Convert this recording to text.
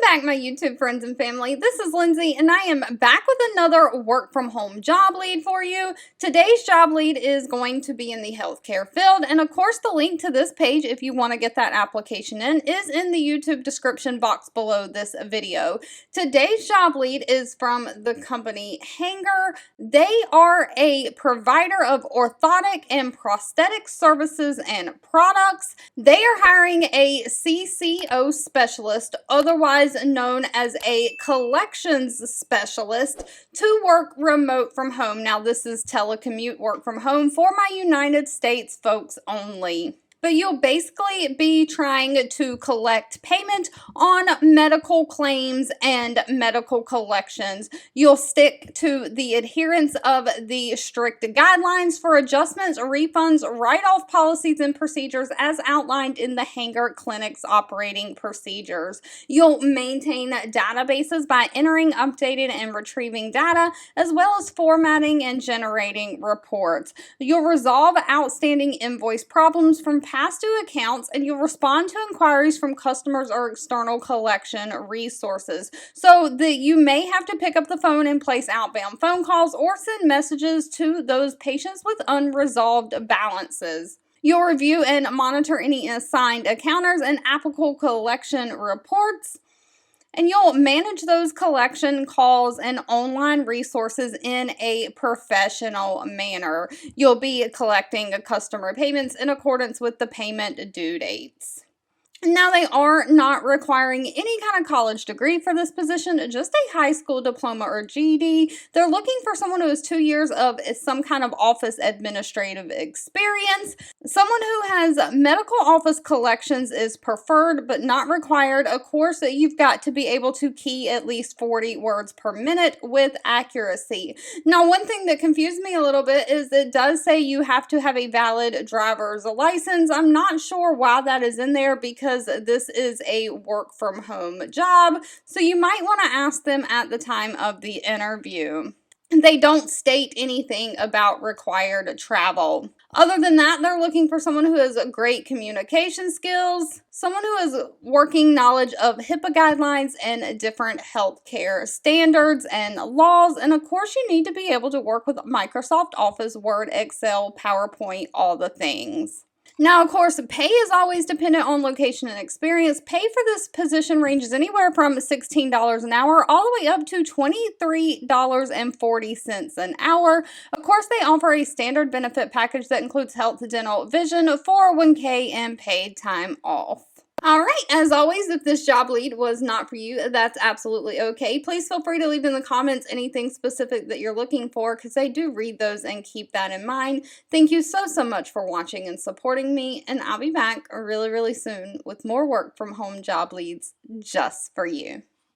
back, my YouTube friends and family. This is Lindsay, and I am back with another work from home job lead for you. Today's job lead is going to be in the healthcare field, and of course, the link to this page, if you want to get that application in, is in the YouTube description box below this video. Today's job lead is from the company Hanger. They are a provider of orthotic and prosthetic services and products. They are hiring a CCO specialist, otherwise known as a collections specialist, to work remote from home. Now, this is telecommute work from home for my United States folks only. But you'll basically be trying to collect payment on medical claims and medical collections. You'll stick to the adherence of the strict guidelines for adjustments, refunds, write-off policies, and procedures as outlined in the Hanger Clinic's operating procedures. You'll maintain databases by entering, updating, and retrieving data, as well as formatting and generating reports. You'll resolve outstanding invoice problems from past due accounts, and you'll respond to inquiries from customers or external collection resources. So that you may have to pick up the phone and place outbound phone calls or send messages to those patients with unresolved balances. You'll review and monitor any assigned accounters and applicable collection reports. And you'll manage those collection calls and online resources in a professional manner. You'll be collecting customer payments in accordance with the payment due dates. Now, they are not requiring any kind of college degree for this position, just a high school diploma or GED. They're looking for someone who has 2 years of some kind of office administrative experience. Someone who has medical office collections is preferred, but not required. Of course, you've got to be able to key at least 40 words per minute with accuracy. Now, one thing that confused me a little bit is it does say you have to have a valid driver's license. I'm not sure why that is in there, because this is a work from home job, so you might want to ask them at the time of the interview. They don't state anything about required travel. Other than that, they're looking for someone who has great communication skills, someone who has working knowledge of HIPAA guidelines and different healthcare standards and laws. And of course, you need to be able to work with Microsoft Office, Word, Excel, PowerPoint, all the things. Now, of course, pay is always dependent on location and experience. Pay for this position ranges anywhere from $16 an hour all the way up to $23.40 an hour. Of course, they offer a standard benefit package that includes health, dental, vision, 401k, and paid time off. All right, as always, if this job lead was not for you, that's absolutely okay. Please feel free to leave in the comments anything specific that you're looking for, because I do read those and keep that in mind. Thank you so much for watching and supporting me, and I'll be back really soon with more work from home job leads just for you.